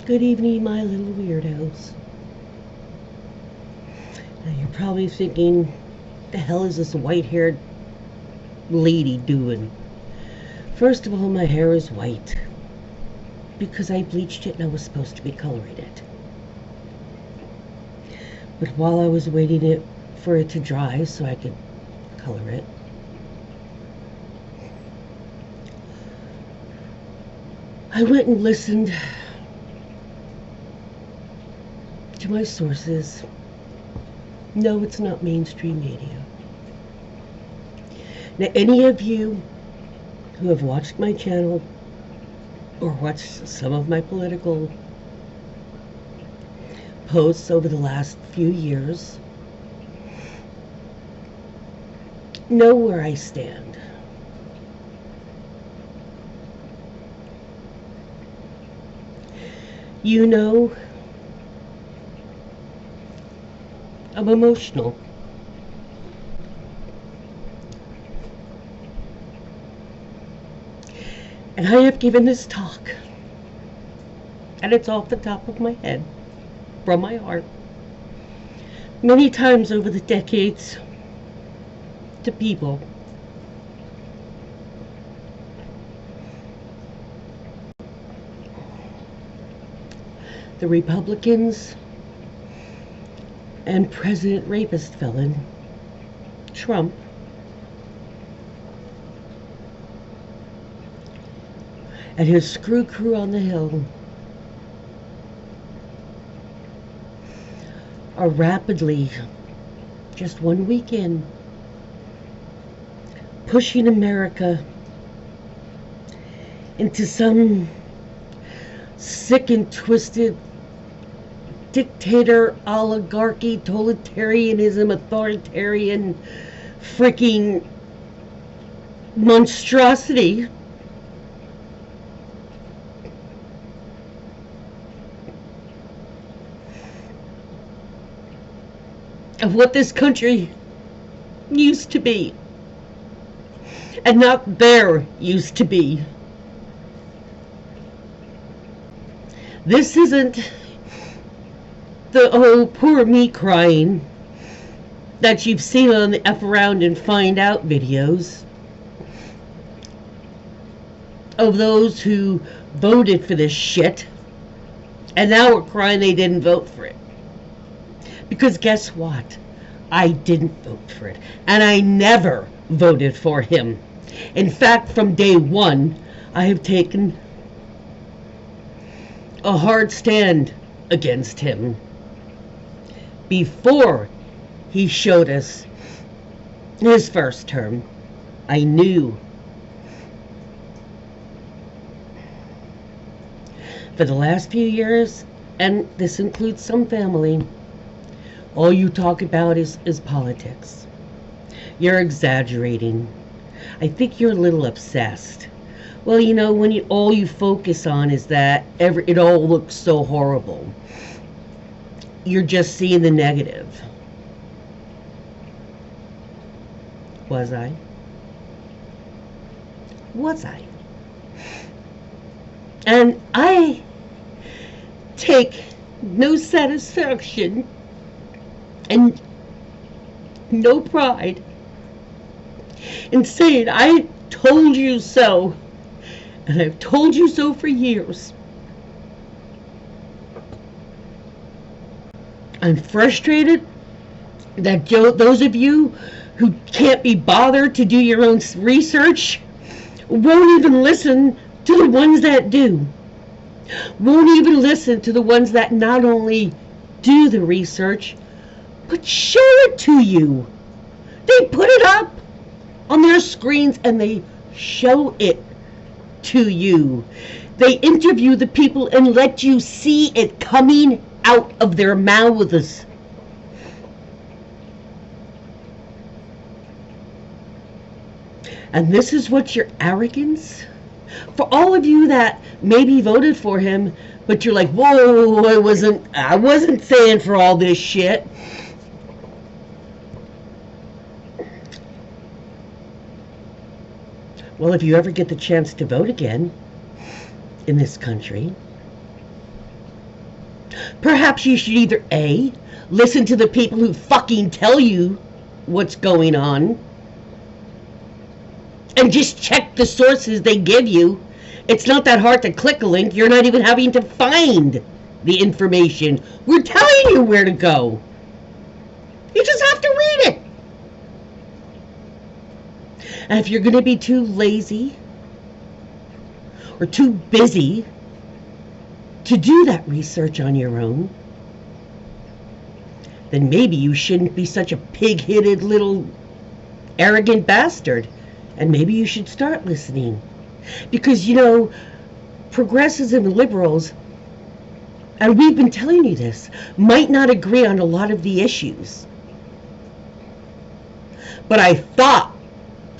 Good evening, my little weirdos. Now you're probably thinking, the hell is this white-haired lady doing? First of all, my hair is white because I bleached it and I was supposed to be coloring it. But while I was waiting for it to dry so I could color it, I went and listened to my sources. No, it's not mainstream media. Now, any of you who have watched my channel or watched some of my political posts over the last few years know where I stand. You know, I'm emotional. And I have given this talk, and it's off the top of my head, from my heart, many times over the decades to people. The Republicans and President Rapist Felon Trump and his screw crew on the Hill are rapidly, just 1 week in, pushing America into some sick and twisted dictator, oligarchy, totalitarianism, authoritarian freaking monstrosity of what this country used to be, and not their used to be. This isn't the oh poor me crying that you've seen on the F around and find out videos of those who voted for this shit and now are crying they didn't vote for it. Because guess what? I didn't vote for it, and I never voted for him. In fact, from day one, I have taken a hard stand against him. Before he showed us his first term, I knew for the last few years, and this includes some family, all you talk about is politics. You're exaggerating. I think you're a little obsessed. Well, you know, when all you focus on is that it all looks so horrible. You're just seeing the negative. Was I? Was I? And I take no satisfaction and no pride in saying I told you so, and I've told you so for years. I'm frustrated that those of you who can't be bothered to do your own research won't even listen to the ones that do. Won't even listen to the ones that not only do the research, but show it to you. They put it up on their screens and they show it to you. They interview the people and let you see it coming out of their mouths. And this is what your arrogance, for all of you that maybe voted for him, but you're like, whoa, I wasn't saying for all this shit. Well, if you ever get the chance to vote again in this country, Perhaps you should either A, listen to the people who fucking tell you what's going on, and just check the sources they give you. It's not that hard to click a link. You're not even having to find the information. We're telling you where to go. You just have to read it. And if you're going to be too lazy or too busy to do that research on your own, then maybe you shouldn't be such a pig-headed little arrogant bastard. And maybe you should start listening. Because, you know, progressives and liberals, and we've been telling you this, might not agree on a lot of the issues. But I thought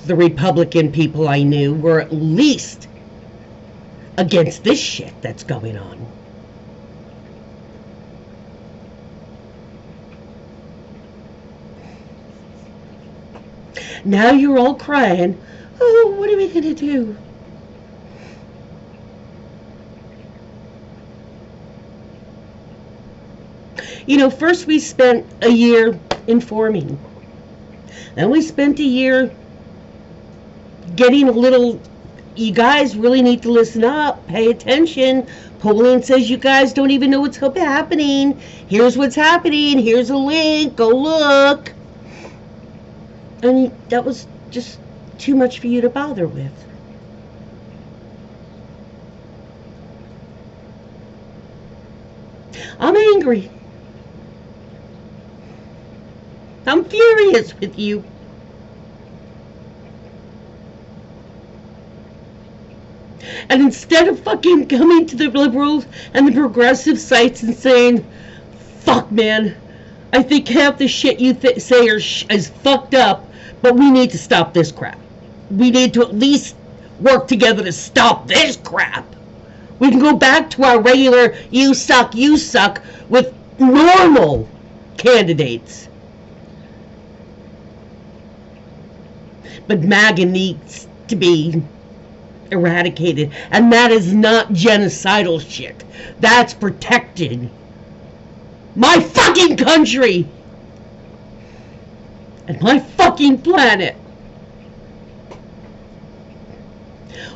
the Republican people I knew were at least against this shit that's going on. Now you're all crying, oh, what are we going to do? You know, first we spent a year informing. Then we spent a year getting a little, you guys really need to listen up, pay attention. Polling says you guys don't even know what's happening. Here's what's happening. Here's a link. Go look. And that was just too much for you to bother with. I'm angry. I'm furious with you. And instead of fucking coming to the liberals and the progressive sites and saying, fuck man, I think half the shit you say is fucked up, but we need to stop this crap. We need to at least work together to stop this crap. We can go back to our regular you suck with normal candidates. But MAGA needs to be eradicated, and that is not genocidal shit. That's protected my fucking country and my fucking planet.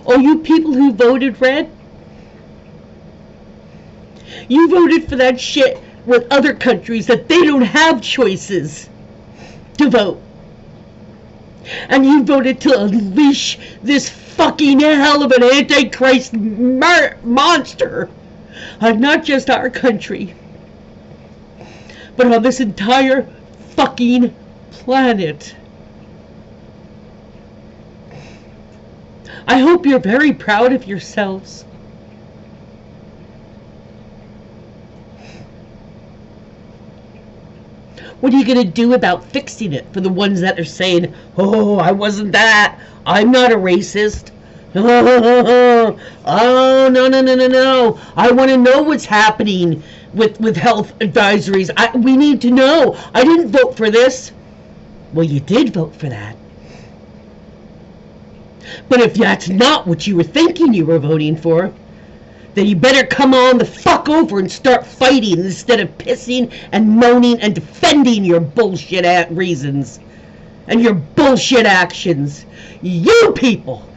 Oh, you people who voted red, you voted for that shit with other countries that they don't have choices to vote. And you voted to unleash this fucking hell of an antichrist monster on not just our country, but on this entire fucking planet. I hope you're very proud of yourselves. What are you going to do about fixing it for the ones that are saying, oh, I wasn't that, I'm not a racist. Oh, no. I want to know what's happening with health advisories. We need to know. I didn't vote for this. Well, you did vote for that. But if that's not what you were thinking you were voting for, then you better come on the fuck over and start fighting instead of pissing and moaning and defending your bullshit reasons and your bullshit actions. You people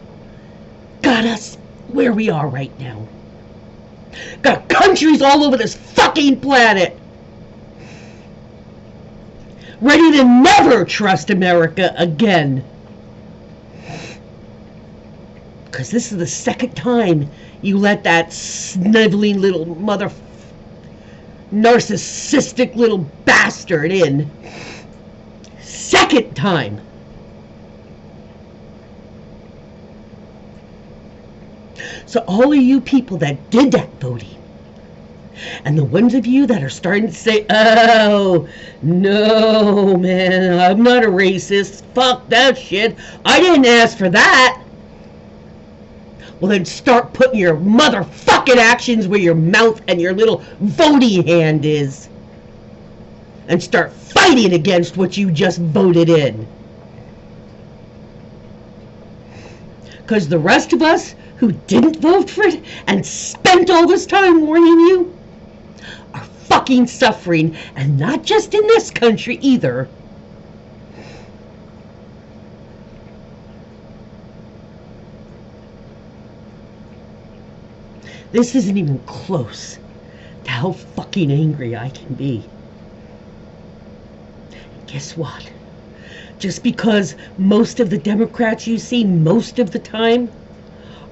got us where we are right now. Got countries all over this fucking planet ready to never trust America again. Because this is the second time you let that sniveling little narcissistic little bastard in. Second time. So all of you people that did that voting, and the ones of you that are starting to say, oh, no, man, I'm not a racist. Fuck that shit. I didn't ask for that. Well, then start putting your motherfucking actions where your mouth and your little voting hand is. And start fighting against what you just voted in. Because the rest of us who didn't vote for it and spent all this time warning you are fucking suffering, and not just in this country either. This isn't even close to how fucking angry I can be. And guess what? Just because most of the Democrats you see most of the time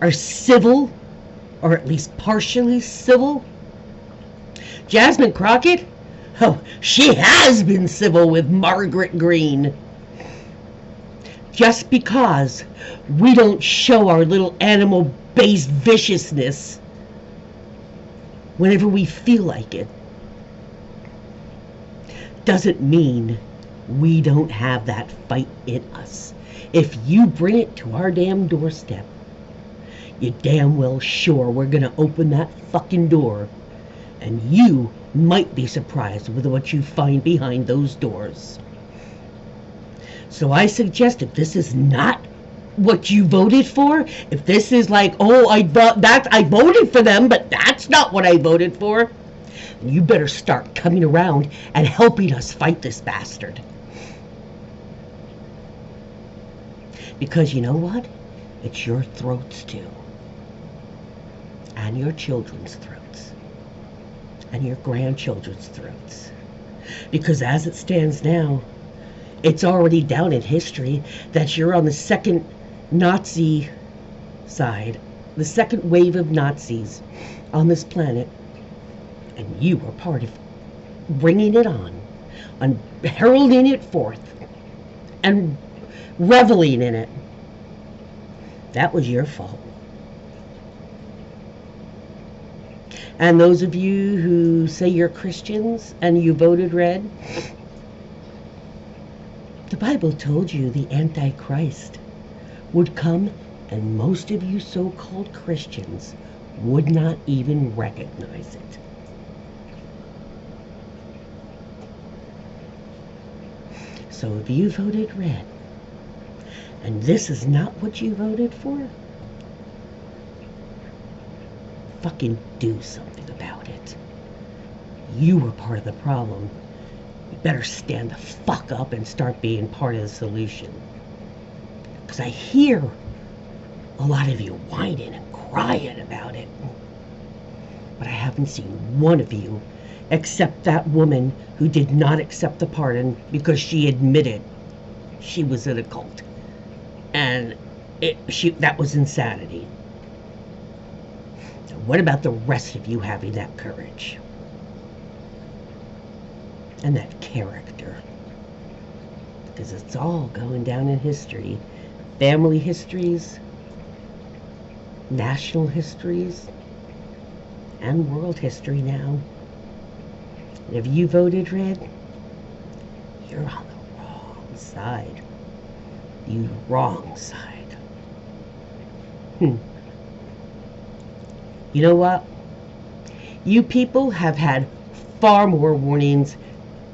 are civil, or at least partially civil. Jasmine Crockett, oh, she has been civil with Margaret Greene. Just because we don't show our little animal-based viciousness whenever we feel like it, doesn't mean we don't have that fight in us. If you bring it to our damn doorstep, you damn well sure we're gonna open that fucking door, and you might be surprised with what you find behind those doors. So I suggest, if this is not what you voted for, if this is like, oh, I voted for them, but that's not what I voted for, you better start coming around and helping us fight this bastard. Because you know what? It's your throats too. And your children's throats. And your grandchildren's throats. Because as it stands now, it's already down in history that you're on the second Nazi side, the second wave of Nazis on this planet, and you were part of bringing it on heralding it forth, and reveling in it. That was your fault. And those of you who say you're Christians and you voted red, the Bible told you the Antichrist would come, and most of you so-called Christians would not even recognize it. So if you voted red, and this is not what you voted for, fucking do something about it. You were part of the problem. You better stand the fuck up and start being part of the solution. Because I hear a lot of you whining and crying about it. But I haven't seen one of you, except that woman who did not accept the pardon because she admitted she was in a cult. And that was insanity. So what about the rest of you having that courage? And that character? Because it's all going down in history. Family histories, national histories, and world history now. And if you voted red, you're on the wrong side. You wrong side. You know what? You people have had far more warnings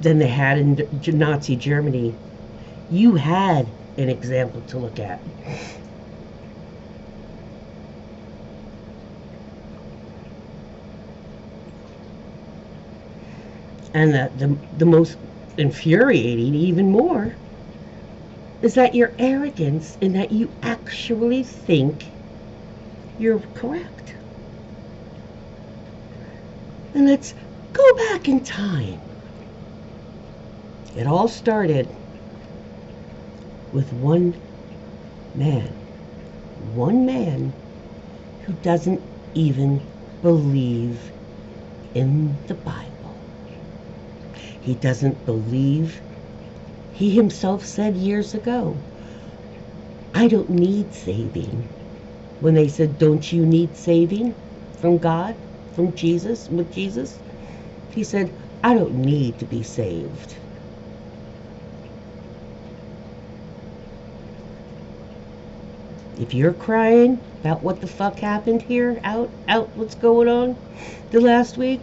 than they had in Nazi Germany. You had an example to look at. And the most infuriating, even more, is that your arrogance in that you actually think you're correct. And let's go back in time. It all started with one man who doesn't even believe in the Bible. He doesn't believe. He himself said years ago, I don't need saving. When they said, don't you need saving from God, from Jesus, with Jesus? He said, I don't need to be saved. If you're crying about what the fuck happened here, out, what's going on the last week,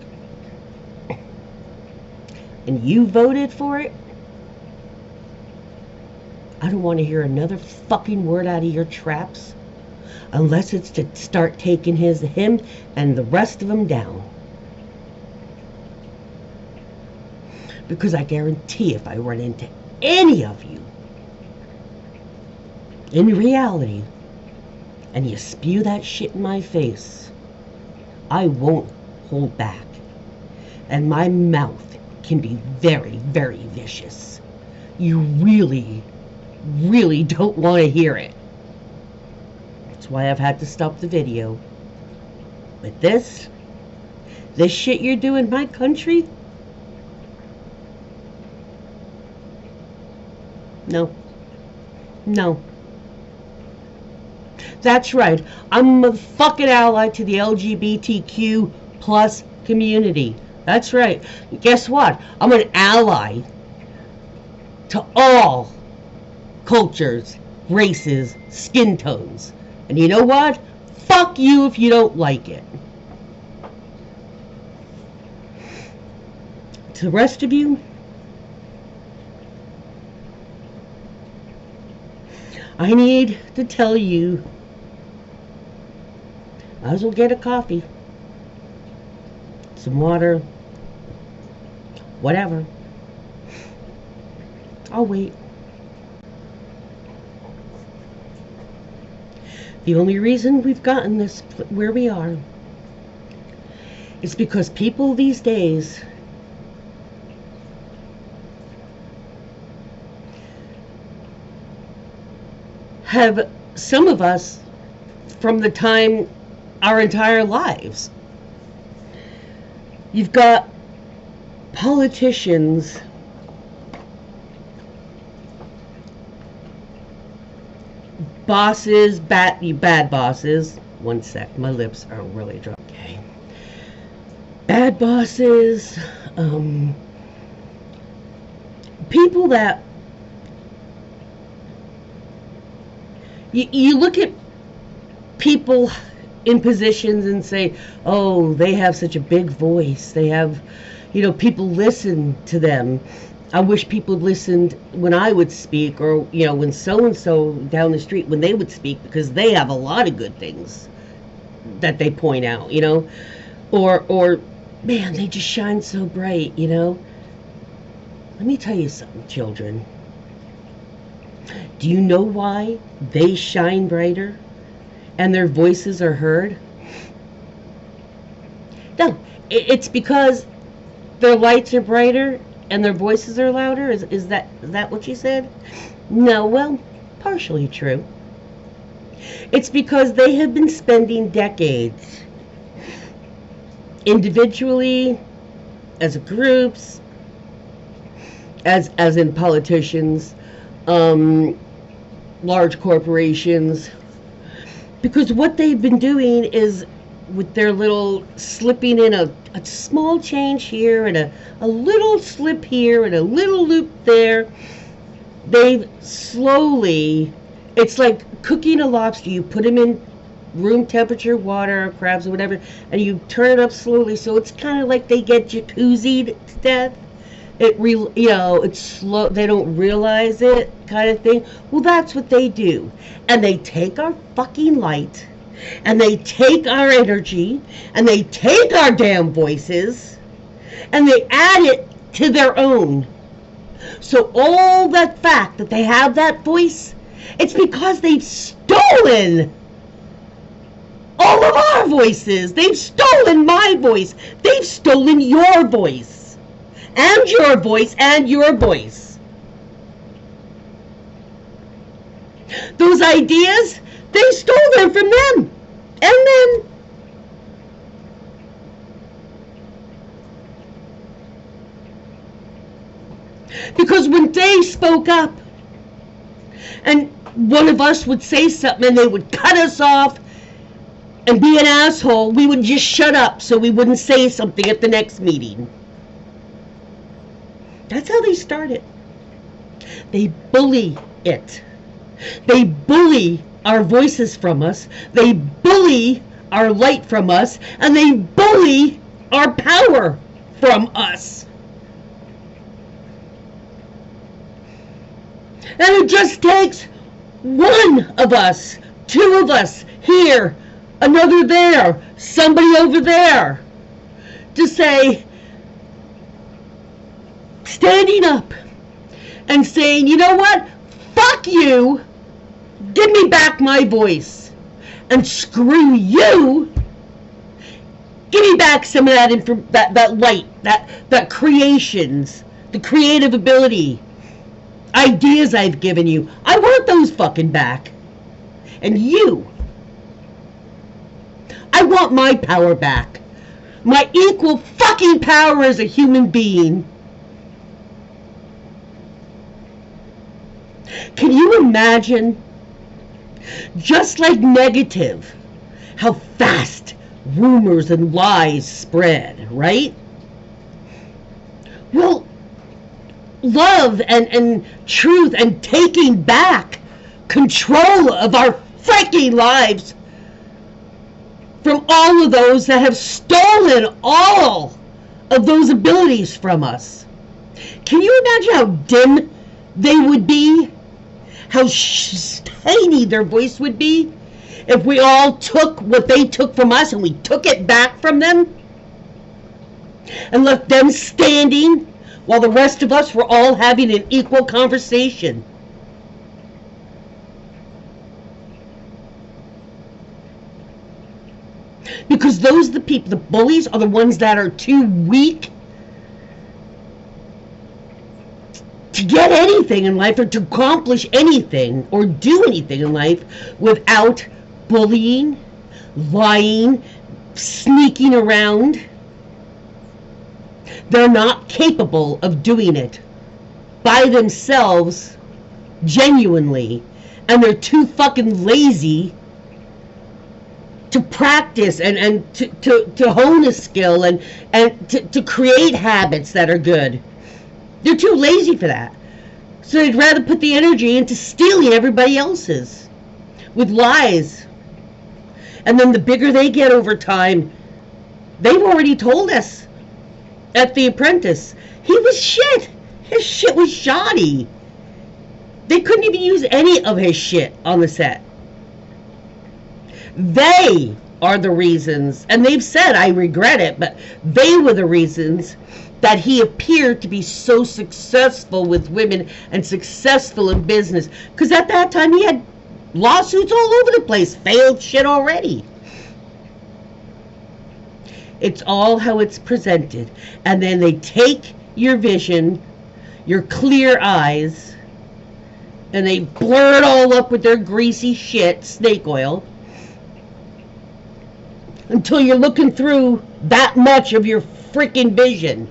and you voted for it, I don't want to hear another fucking word out of your traps unless it's to start taking him and the rest of them down. Because I guarantee if I run into any of you in reality and you spew that shit in my face, I won't hold back. And my mouth can be very, very vicious. You really, really don't want to hear it. That's why I've had to stop the video. But this shit you're doing in my country, no. That's right. I'm a fucking ally to the LGBTQ plus community. That's right. Guess what? I'm an ally to all cultures, races, skin tones. And you know what? Fuck you if you don't like it. To the rest of you, I need to tell you, might as well get a coffee, some water, whatever. I'll wait. The only reason we've gotten this where we are is because people these days have, some of us, from the time our entire lives. You've got politicians bosses, bad bosses. One sec, my lips are really dry. Okay. Bad bosses, people that you look at people in positions and say, oh, they have such a big voice. They have, people listen to them. I wish people had listened when I would speak, or, when so-and-so down the street, when they would speak, because they have a lot of good things that they point out, or, man, they just shine so bright, Let me tell you something, children. Do you know why they shine brighter and their voices are heard? No, it's because their lights are brighter and their voices are louder? Is that what you said? No, well, partially true. It's because they have been spending decades, individually, as groups, as in politicians, large corporations, because what they've been doing is, with their little slipping in a small change here and a little slip here and a little loop there, they've slowly, it's like cooking a lobster. You put them in room temperature water, or crabs or whatever, and you turn it up slowly, so it's kind of like they get jacuzzied to death. It's slow, they don't realize it, kind of thing. Well, that's what they do. And they take our fucking light, and they take our energy, and they take our damn voices, and they add it to their own. So all that fact that they have that voice, it's because they've stolen all of our voices. They've stolen my voice. They've stolen your voice. And your voice, and your voice. Those ideas, they stole them from them. And then because when they spoke up, and one of us would say something and they would cut us off and be an asshole, we would just shut up so we wouldn't say something at the next meeting. That's how they started. They bully it. They bully our voices from us. They bully our light from us. And they bully our power from us. And it just takes one of us, two of us here, another there, somebody over there, to say, standing up and saying, you know what? Fuck you. Give me back my voice. And screw you. Give me back some of that light, that creations, the creative ability, ideas I've given you. I want those fucking back. And you, I want my power back. My equal fucking power as a human being. Can you imagine, just like negative, how fast rumors and lies spread, right? Well, love and truth and taking back control of our freaking lives from all of those that have stolen all of those abilities from us. Can you imagine how dim they would be? How tiny their voice would be if we all took what they took from us and we took it back from them and left them standing while the rest of us were all having an equal conversation. Because those are the people, the bullies are the ones that are too weak to get anything in life or to accomplish anything or do anything in life without bullying, lying, sneaking around. They're not capable of doing it by themselves genuinely, and they're too fucking lazy to practice and to hone a skill and to create habits that are good. They're too lazy for that. So they'd rather put the energy into stealing everybody else's with lies. And then the bigger they get over time, they've already told us at The Apprentice, he was shit. His shit was shoddy. They couldn't even use any of his shit on the set. They are the reasons, and they've said, I regret it, but they were the reasons that he appeared to be so successful with women and successful in business. Because at that time he had lawsuits all over the place, failed shit already. It's all how it's presented. And then they take your vision, your clear eyes, and they blur it all up with their greasy shit, snake oil, until you're looking through that much of your freaking vision.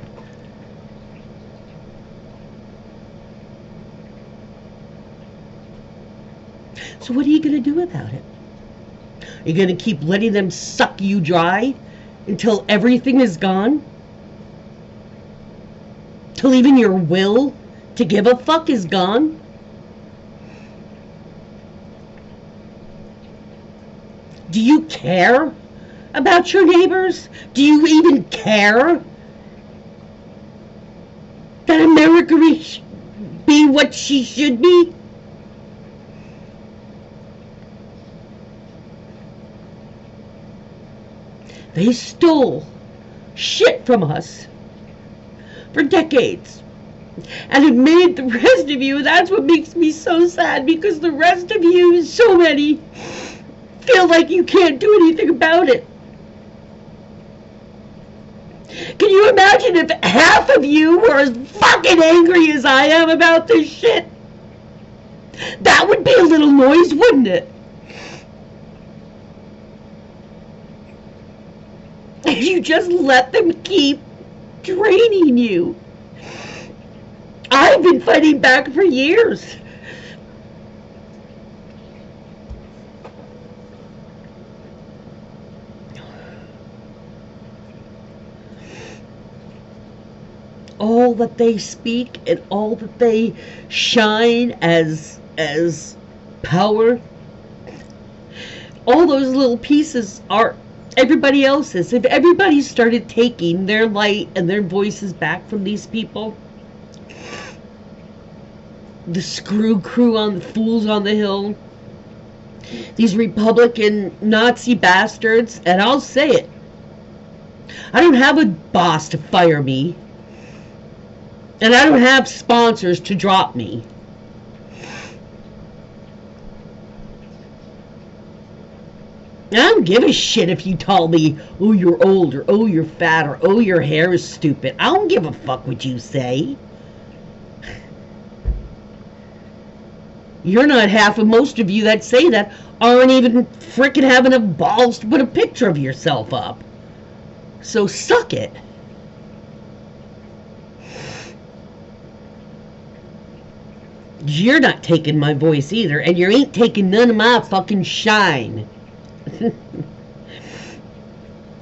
So what are you going to do about it? Are you going to keep letting them suck you dry until everything is gone? Till even your will to give a fuck is gone? Do you care about your neighbors? Do you even care that America be what she should be? They stole shit from us for decades. And it made the rest of you, that's what makes me so sad, because the rest of you, so many, feel like you can't do anything about it. Can you imagine if half of you were as fucking angry as I am about this shit? That would be a little noise, wouldn't it? If you just let them keep draining you. I've been fighting back for years. All that they speak and all that they shine as power, all those little pieces are everybody else's. If everybody started taking their light and their voices back from these people, the screw crew on the fools on the hill, these Republican Nazi bastards, and I'll say it, I don't have a boss to fire me. And I don't have sponsors to drop me. I don't give a shit if you tell me, oh, you're old, or oh, you're fat, or oh, your hair is stupid. I don't give a fuck what you say. You're not half of most of you that say that aren't even frickin' having enough balls to put a picture of yourself up. So suck it. You're not taking my voice either, and you ain't taking none of my fucking shine.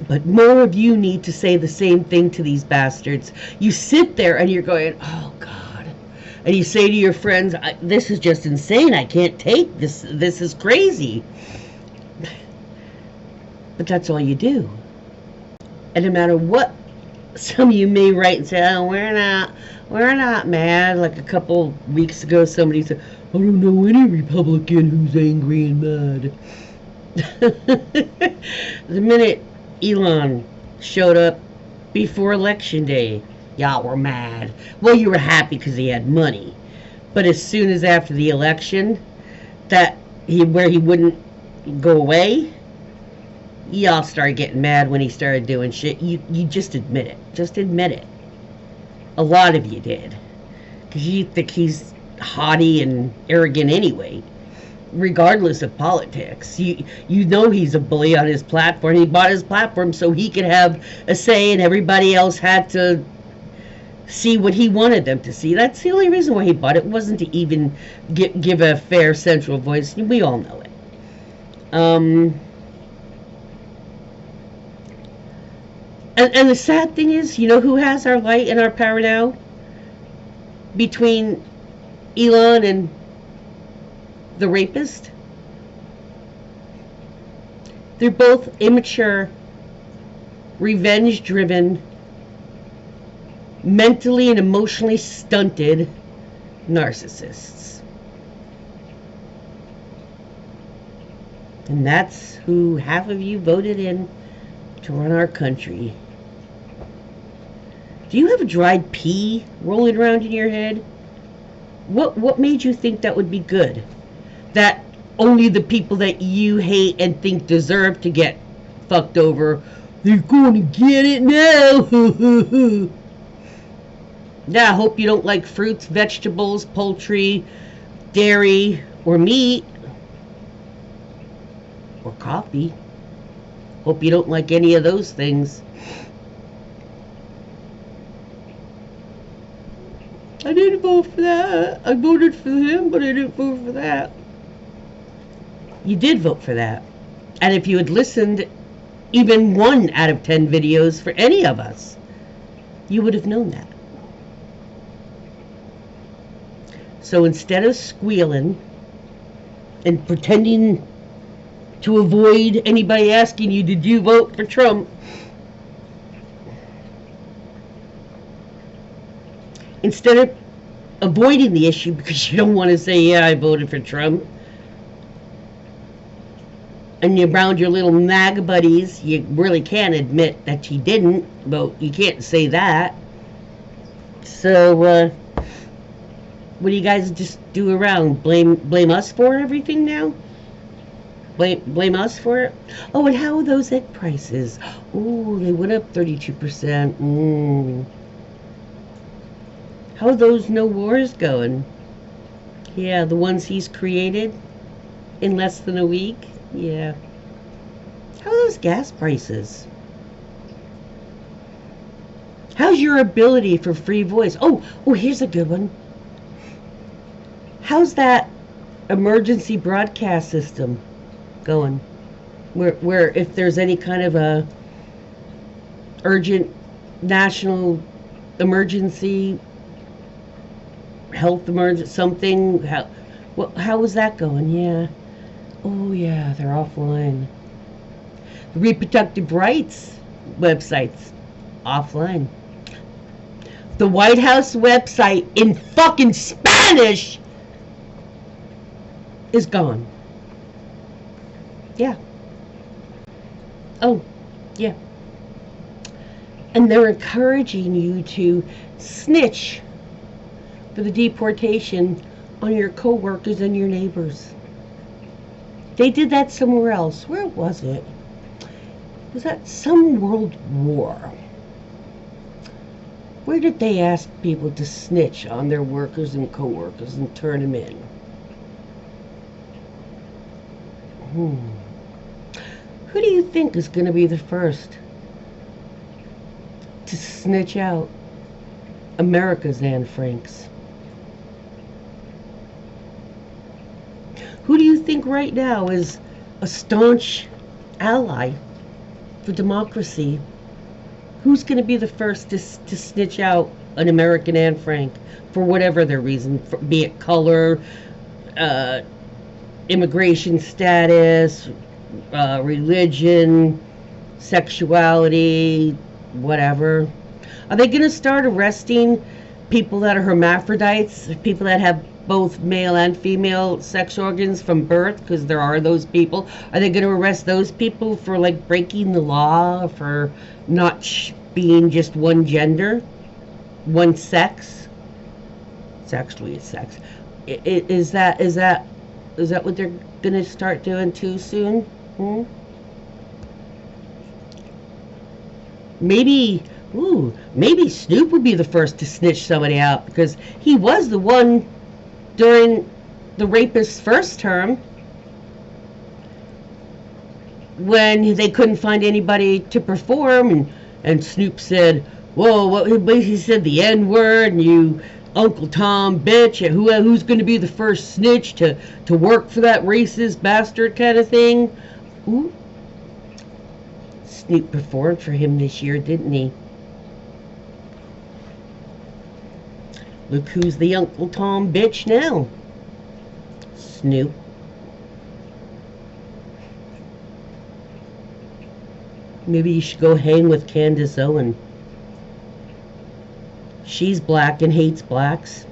But more of you need to say the same thing to these bastards. You sit there and you're going, oh God. And you say to your friends, this is just insane. I can't take this. This is crazy. But that's all you do. And no matter what some of you may write and say, oh, we're not mad. Like a couple weeks ago, somebody said, I don't know any Republican who's angry and mad. The minute Elon showed up before election day, y'all were mad. Well, you were happy because he had money. But as soon as after the election, where he wouldn't go away, y'all started getting mad when he started doing shit. You just admit it. Just admit it. A lot of you did. Because you think he's haughty and arrogant anyway, regardless of politics. You know he's a bully on his platform. He bought his platform so he could have a say and everybody else had to see what he wanted them to see. That's the only reason why he bought it. It wasn't to even give a fair central voice. We all know it. And the sad thing is, you know who has our light and our power now? Between Elon and the rapist? They're both immature, revenge-driven, mentally and emotionally stunted narcissists. And that's who half of you voted in to run our country. Do you have a dried pea rolling around in your head? What made you think that would be good? That only the people that you hate and think deserve to get fucked over, they're going to get it now. Yeah, I hope you don't like fruits, vegetables, poultry, dairy, or meat, or coffee. Hope you don't like any of those things. I didn't vote for that. I voted for him, but I didn't vote for that. You did vote for that. And if you had listened even 1 out of 10 videos for any of us, you would have known that. So instead of squealing and pretending to avoid anybody asking you, did you vote for Trump? Instead of avoiding the issue because you don't want to say, yeah, I voted for Trump, and you're around your little MAGA buddies, you really can't admit that you didn't vote. You can't say that. So, what do you guys just do around? Blame us for everything now? Blame us for it? Oh, and how are those egg prices? Oh, they went up 32%. How are those no wars going? Yeah, the ones he's created in less than a week? Yeah. How are those gas prices? How's your ability for free voice? Oh, here's a good one. How's that emergency broadcast system going? Where if there's any kind of a urgent national emergency, health emergency, something, how is that going? Yeah. Oh yeah, they're offline. The reproductive rights websites, offline. The White House website in fucking Spanish is gone. Yeah. Oh, yeah. And they're encouraging you to snitch for the deportation on your co-workers and your neighbors. They did that somewhere else. Where was it? Was that some world war? Where did they ask people to snitch on their workers and co-workers and turn them in? Who do you think is going to be the first to snitch out America's Anne Franks? Who do you think right now is a staunch ally for democracy? Who's going to be the first to snitch out an American Anne Frank for whatever their reason, be it color, immigration status, religion, sexuality, whatever? Are they going to start arresting people that are hermaphrodites, people that have both male and female sex organs from birth, because there are those people? Are they going to arrest those people for like breaking the law, for not being just one gender, one sex? Sexually, it's sex. Is that what they're going to start doing too soon? Maybe Snoop would be the first to snitch somebody out, because he was the one during the rapist's first term when they couldn't find anybody to perform, and Snoop said, whoa, what he said, the N-word, and you Uncle Tom bitch, and who's going to be the first snitch to work for that racist bastard kind of thing. Ooh. Snoop performed for him this year, didn't he? Look who's the Uncle Tom bitch now. Snoop. Maybe you should go hang with Candace Owen. She's black and hates blacks.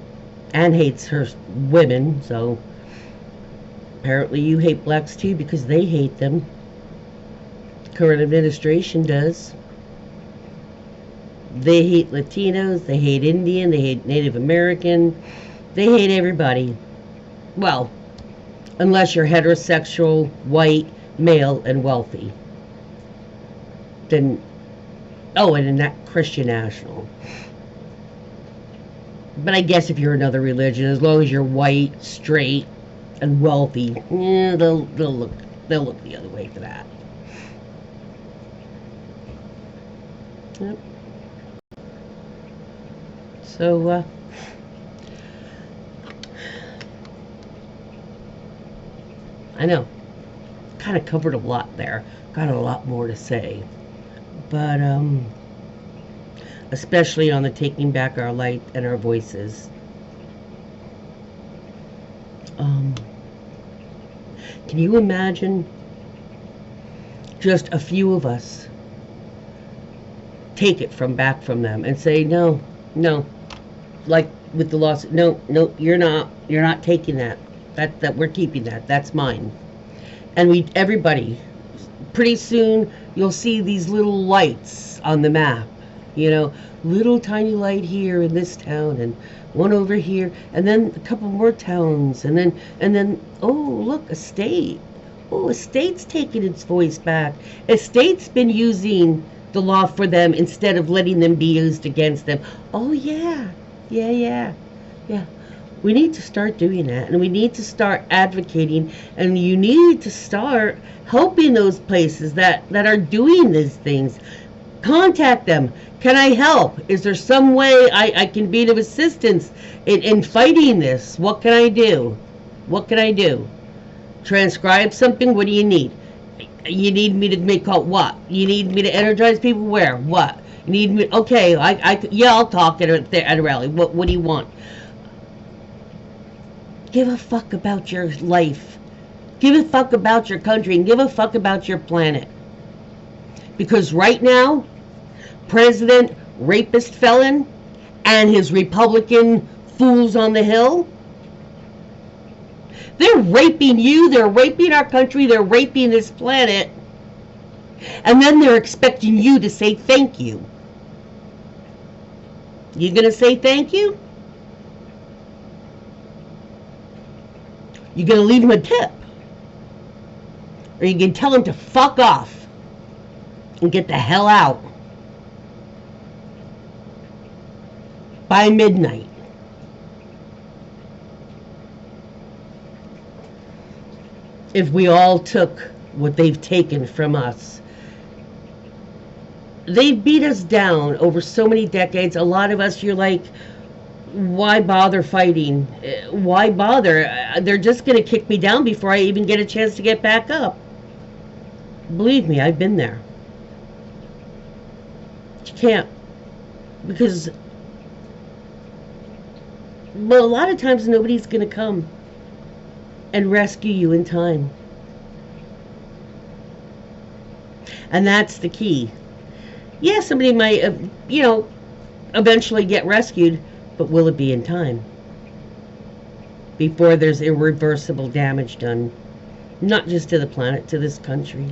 And hates her women, so apparently you hate blacks too, because they hate them. The current administration does. They hate Latinos, they hate Indian, they hate Native American, they hate everybody. Well, unless you're heterosexual, white, male, and wealthy. Then, and not Christian national. But I guess if you're another religion, as long as you're white, straight, and wealthy, they'll look the other way for that. Yep. So, I know, kind of covered a lot there. Got a lot more to say. But, especially on the taking back our light and our voices. Can you imagine just a few of us take it back from them and say, no, like with the lawsuit, no, you're not taking that we're keeping that's mine. And everybody, pretty soon you'll see these little lights on the map, little tiny light here in this town, and one over here, and then a couple more towns, and then oh look, a state. Oh, a state's taking its voice back. A state's been using the law for them instead of letting them be used against them. Oh yeah. We need to start doing that, and we need to start advocating, and you need to start helping those places that are doing these things. Contact them. Can I help? Is there some way I can be of assistance in fighting this? What can I do? Transcribe something? What do you need? You need me to make out what? You need me to energize people where? What? You need me? Okay, I'll talk at a rally. What do you want? Give a fuck about your life. Give a fuck about your country, and give a fuck about your planet. Because right now, President Rapist Felon and his Republican fools on the Hill, they're raping you, they're raping our country, they're raping this planet, and then they're expecting you to say thank you. You gonna say thank you? You gonna leave him a tip? Or you can tell him to fuck off and get the hell out by midnight. If we all took what they've taken from us. They've beat us down over so many decades. A lot of us, you're like, why bother fighting? Why bother? They're just going to kick me down before I even get a chance to get back up. Believe me, I've been there. You can't. Because, well, a lot of times nobody's going to come and rescue you in time. And that's the key. Yeah, somebody might, eventually get rescued, but will it be in time? Before there's irreversible damage done, not just to the planet, to this country.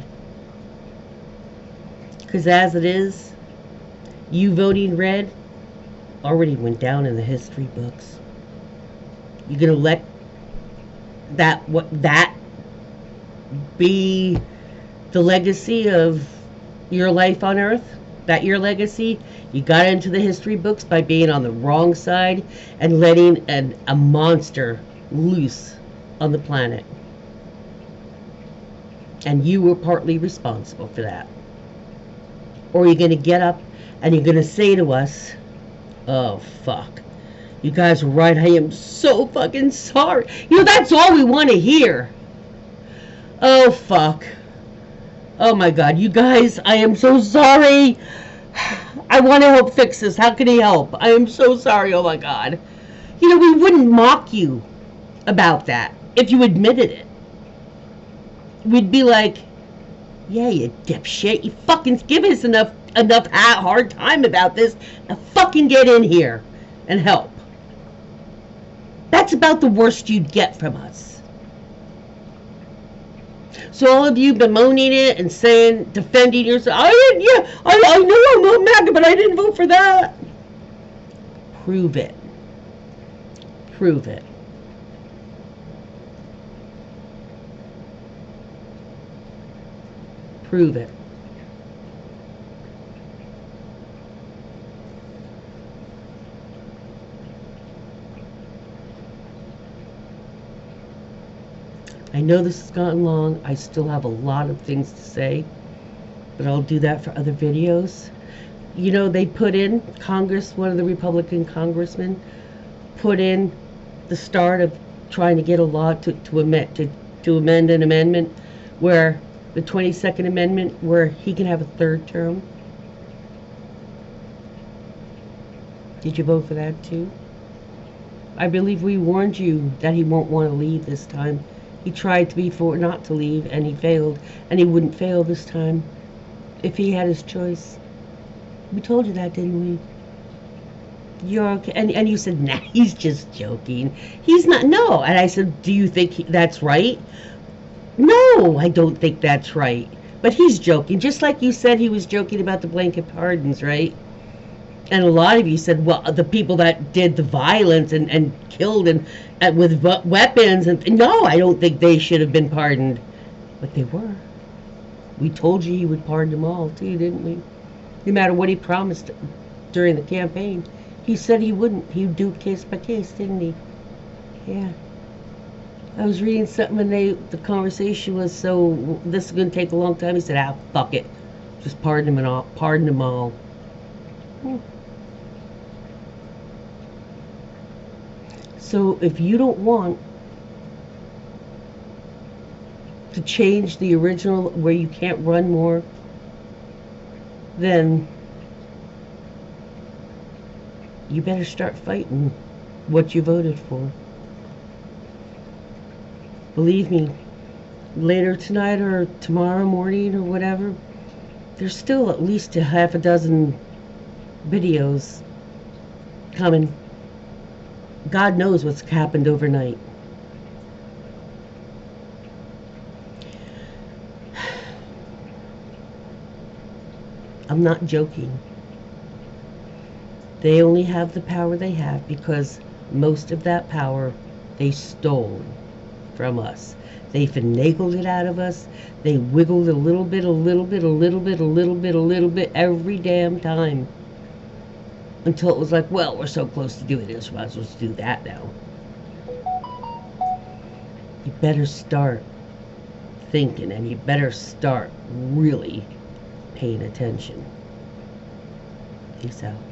Because as it is, you voting red already went down in the history books. You're gonna let that be the legacy of your life on Earth? That your legacy? You got into the history books by being on the wrong side and letting a monster loose on the planet. And you were partly responsible for that. Or you're going to get up and you're going to say to us, oh, fuck. You guys were right. I am so fucking sorry. That's all we want to hear. Oh, fuck. Oh my God, you guys, I am so sorry. I want to help fix this. How can he help? I am so sorry, oh my God. We wouldn't mock you about that if you admitted it. We'd be like, yeah, you dipshit. You fucking give us enough hard time about this. Now fucking get in here and help. That's about the worst you'd get from us. So all of you bemoaning it and saying, defending yourself, I know I'm not MAGA, but I didn't vote for that. Prove it. Prove it. Prove it. I know this has gotten long. I still have a lot of things to say, but I'll do that for other videos. They put in Congress, one of the Republican congressmen put in the start of trying to get a law to amend an amendment where the 22nd Amendment, where he can have a third term. Did you vote for that too? I believe we warned you that he won't want to leave this time. He tried to be not to leave, and he failed. And he wouldn't fail this time if he had his choice. We told you that, didn't we? You're okay. And you said, nah, he's just joking. He's not. No. And I said, do you think that's right? No, I don't think that's right. But he's joking. Just like you said he was joking about the blanket pardons, right? And a lot of you said, well, the people that did the violence and killed and with weapons, and no, I don't think they should have been pardoned. But they were. We told you he would pardon them all, too, didn't we? No matter what he promised during the campaign. He said he wouldn't. He would do it case by case, didn't he? Yeah. I was reading something and the conversation was, so this is going to take a long time. He said, fuck it. Just pardon them all. Pardon them all. So if you don't want to change the original where you can't run more, then you better start fighting what you voted for. Believe me, later tonight or tomorrow morning or whatever, there's still at least a half a dozen videos coming. God knows what's happened overnight. I'm not joking. They only have the power they have because most of that power they stole from from us. They finagled it out of us. They wiggled a little bit, a little bit, a little bit, a little bit, a little bit every damn time. Until it was like, well, we're so close to doing this, we might as well just do that now. You better start thinking, and you better start really paying attention. Peace out.